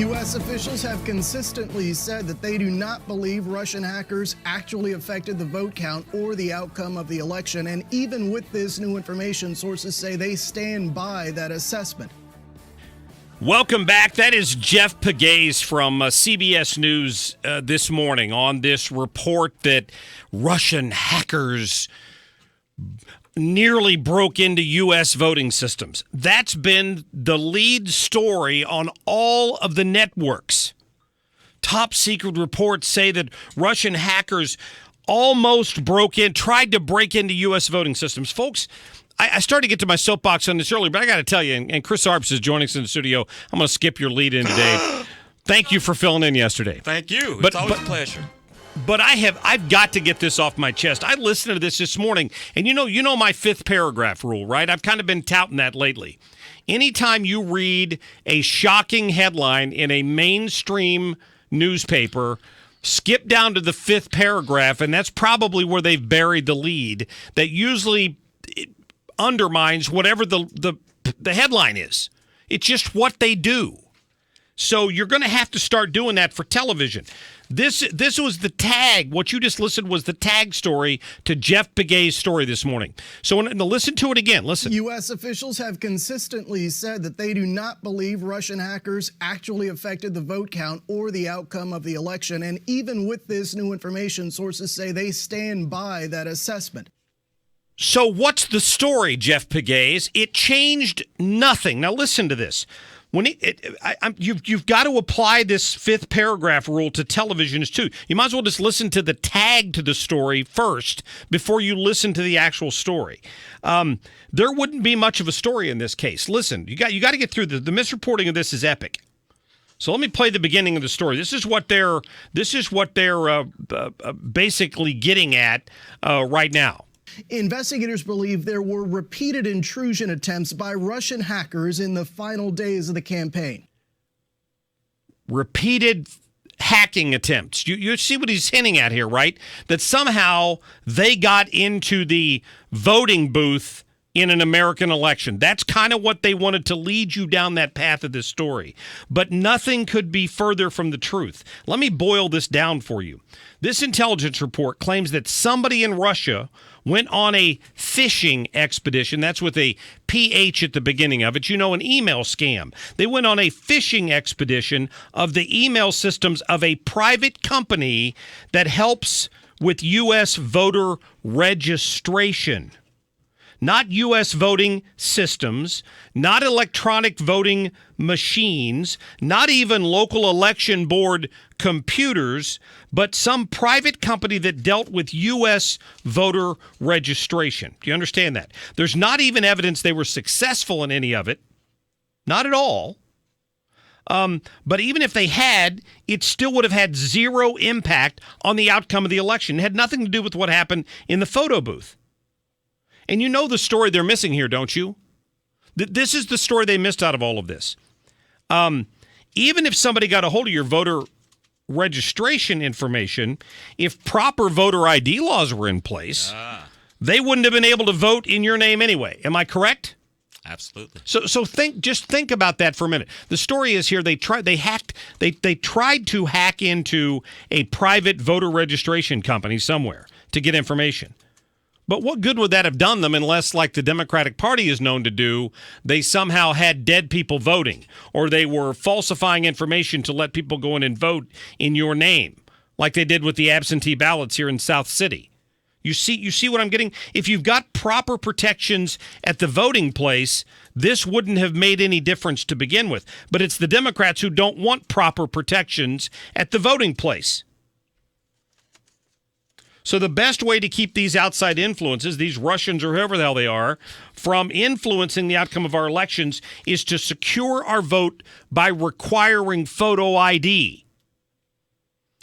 U.S. officials have consistently said that they do not believe Russian hackers actually affected the vote count or the outcome of the election. And even with this new information, sources say they stand by that assessment. Welcome back. That is Jeff Pegues from CBS News this morning on this report that Russian hackers nearly broke into U.S. voting systems. That's been the lead story on all of the networks. Top secret reports say that Russian hackers almost tried to break into U.S. voting systems. Folks, I started to get to my soapbox on this earlier, but I got to tell you, and Chris Arps is joining us in the studio. I'm going to skip your lead in today. Thank you for filling in yesterday. Thank you. It's always a pleasure. But I've got to get this off my chest. I listened to this morning, and you know my fifth paragraph rule, right? I've kind of been touting that lately. Anytime you read a shocking headline in a mainstream newspaper, skip down to the fifth paragraph, and that's probably where they've buried the lead. That usually undermines whatever the headline is. It's just what they do. So you're going to have to start doing that for television. This was the tag. What you just listened was the tag story to Jeff Pegues' story this morning. So listen to it again. Listen. U.S. officials have consistently said that they do not believe Russian hackers actually affected the vote count or the outcome of the election. And even with this new information, sources say they stand by that assessment. So what's the story, Jeff Pegues? It changed nothing. Now listen to this. You've got to apply this fifth paragraph rule to televisions too. You might as well just listen to the tag to the story first before you listen to the actual story. There wouldn't be much of a story in this case. Listen, you got to get through the misreporting of this is epic. So let me play the beginning of the story. This is what they're basically getting at right now. Investigators believe there were repeated intrusion attempts by Russian hackers in the final days of the campaign. Repeated hacking attempts. You see what he's hinting at here, right? That somehow they got into the voting booth in an American election. That's kind of what they wanted to lead you down that path of this story. But nothing could be further from the truth. Let me boil this down for you. This intelligence report claims that somebody in Russia went on a phishing expedition. That's with a PH at the beginning of it. You know, an email scam. They went on a phishing expedition of the email systems of a private company that helps with U.S. voter registration. Not U.S. voting systems, not electronic voting machines, not even local election board computers, but some private company that dealt with U.S. voter registration. Do you understand that? There's not even evidence they were successful in any of it. Not at all. But even if they had, it still would have had zero impact on the outcome of the election. It had nothing to do with what happened in the photo booth. And you know the story they're missing here, don't you? This is the story they missed out of all of this. Even if somebody got a hold of your voter registration information, if proper voter ID laws were in place, they wouldn't have been able to vote in your name anyway. Am I correct? Absolutely. So think about that for a minute. The story is here they tried to hack into a private voter registration company somewhere to get information. But what good would that have done them unless, like the Democratic Party is known to do, they somehow had dead people voting, or they were falsifying information to let people go in and vote in your name, like they did with the absentee ballots here in South City. You see what I'm getting? If you've got proper protections at the voting place, this wouldn't have made any difference to begin with. But it's the Democrats who don't want proper protections at the voting place. So the best way to keep these outside influences, these Russians or whoever the hell they are, from influencing the outcome of our elections is to secure our vote by requiring photo ID.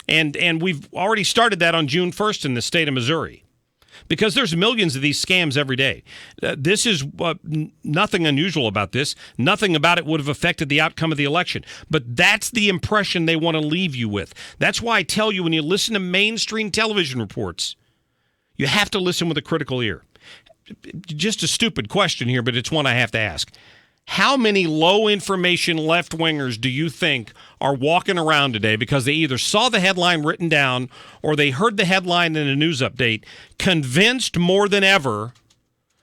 And we've already started that on June 1st in the state of Missouri. Because there's millions of these scams every day. This is nothing unusual about this. Nothing about it would have affected the outcome of the election. But that's the impression they want to leave you with. That's why I tell you when you listen to mainstream television reports, you have to listen with a critical ear. Just a stupid question here, but it's one I have to ask. How many low-information left-wingers do you think are walking around today because they either saw the headline written down or they heard the headline in a news update, convinced more than ever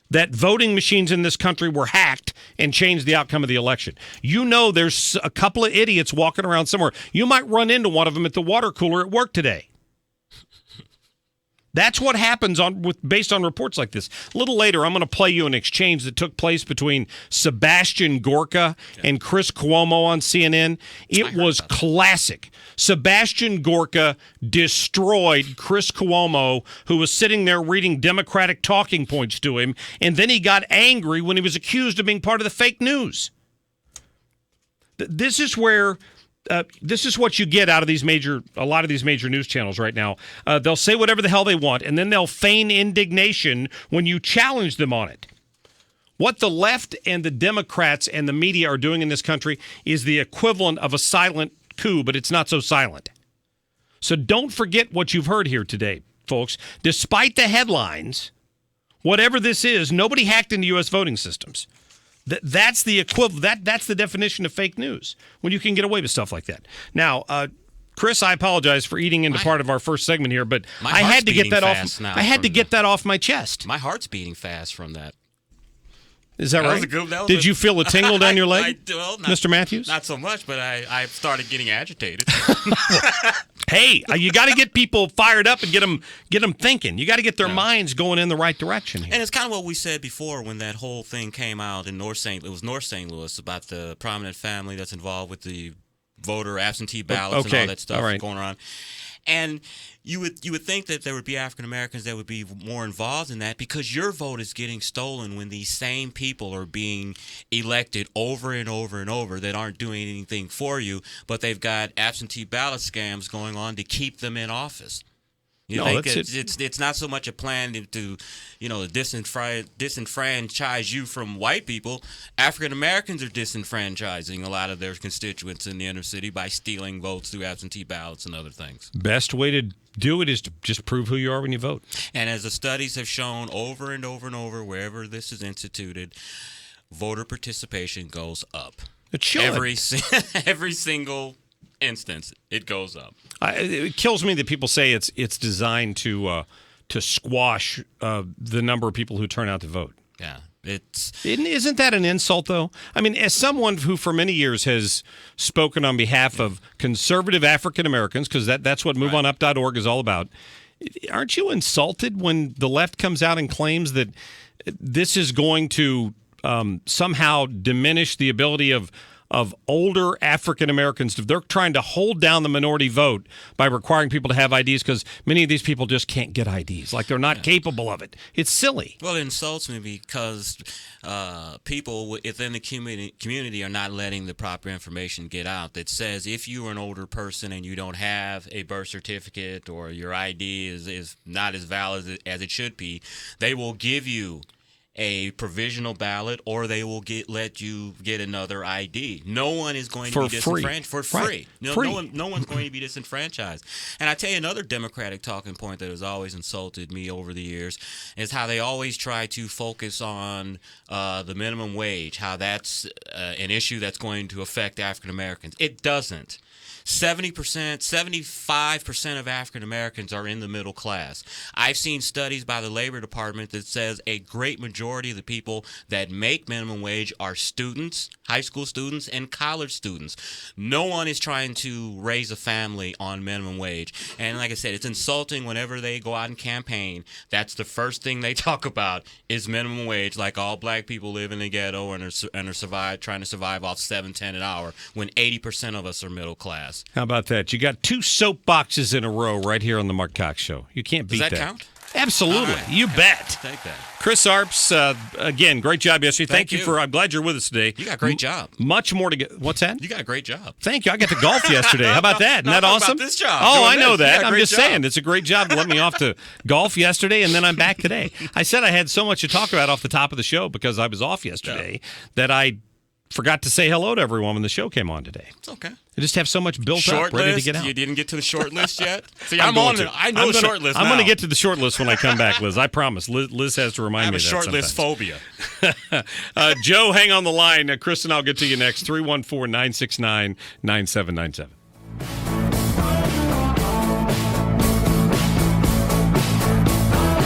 that voting machines in this country were hacked and changed the outcome of the election? You know there's a couple of idiots walking around somewhere. You might run into one of them at the water cooler at work today. That's what happens based on reports like this. A little later, I'm going to play you an exchange that took place between Sebastian Gorka and Chris Cuomo on CNN. It was classic. Sebastian Gorka destroyed Chris Cuomo, who was sitting there reading Democratic talking points to him, and then he got angry when he was accused of being part of the fake news. This is where... this is what you get out of a lot of these major news channels right now. They'll say whatever the hell they want, and then they'll feign indignation when you challenge them on it. What the left and the Democrats and the media are doing in this country is the equivalent of a silent coup, but it's not so silent. So don't forget what you've heard here today, folks. Despite the headlines, whatever this is, nobody hacked into U.S. voting systems. That's the equivalent. That's the definition of fake news, when you can get away with stuff like that. Now, Chris, I apologize for eating into part of our first segment here, but I had to get that off. I had to get that off my chest. My heart's beating fast from that. Is that right? Did you feel a tingle down your leg, Mr. Matthews? Not so much, but I started getting agitated. Hey, you got to get people fired up and get them thinking. You got to get their minds going in the right direction here. And it's kind of what we said before when that whole thing came out in North St. Louis about the prominent family that's involved with the voter absentee ballots and all that stuff going around. And you would think that there would be African Americans that would be more involved in that, because your vote is getting stolen when these same people are being elected over and over and over that aren't doing anything for you, but they've got absentee ballot scams going on to keep them in office. You think it's not so much a plan to disenfranchise you from white people. African Americans are disenfranchising a lot of their constituents in the inner city by stealing votes through absentee ballots and other things. Best way to do it is to just prove who you are when you vote. And as the studies have shown over and over and over, wherever this is instituted, voter participation goes up. It should. Every single instance, it goes up. It kills me that people say it's designed to squash the number of people who turn out to vote. Yeah, isn't that an insult, though? I mean, as someone who for many years has spoken on behalf of conservative African Americans, because that's what MoveOnUp.org is all about, aren't you insulted when the left comes out and claims that this is going to somehow diminish the ability of older African Americans? They're trying to hold down the minority vote by requiring people to have IDs, because many of these people just can't get IDs. Like, they're not capable of it. It's silly. Well, it insults me because people within the community are not letting the proper information get out that says if you are an older person and you don't have a birth certificate or your ID is not as valid as it should be, they will give you a provisional ballot, or they will let you get another ID. No one is going to be disenfranchised for free. Right. No one's going to be disenfranchised. And I tell you another Democratic talking point that has always insulted me over the years is how they always try to focus on the minimum wage, how that's an issue that's going to affect African Americans. It doesn't. 70%, 75% of African Americans are in the middle class. I've seen studies by the Labor Department that says a great majority of the people that make minimum wage are students, high school students, and college students. No one is trying to raise a family on minimum wage. And like I said, it's insulting whenever they go out and campaign. That's the first thing they talk about is minimum wage, like all black people live in the ghetto and are trying to survive off $7.10 an hour, when 80% of us are middle class. How about that? You got 2 soapboxes in a row right here on the Mark Cox Show. You can't beat that. Does that count? Absolutely. Right. You bet. Take that. Chris Arps, again, great job yesterday. Thank you. I'm glad you're with us today. You got a great job. Much more to get. What's that? You got a great job. Thank you. I got to golf yesterday. How about that? Isn't that awesome? About this job. Oh, I know that. I'm just saying, it's a great job to let me off to golf yesterday, and then I'm back today. I said I had so much to talk about off the top of the show because I was off yesterday that I forgot to say hello to everyone when the show came on today. It's okay. I just have so much built Short up, ready list. to get out. You didn't get to the short list yet? See, I'm I'm going on to. it. I know the short list I'm now. going to get to the short list when I come back, Liz. I promise. Liz has to remind I have me a of that short list sometimes. phobia. Joe, hang on the line. Chris and I'll get to you next. 314-969-9797.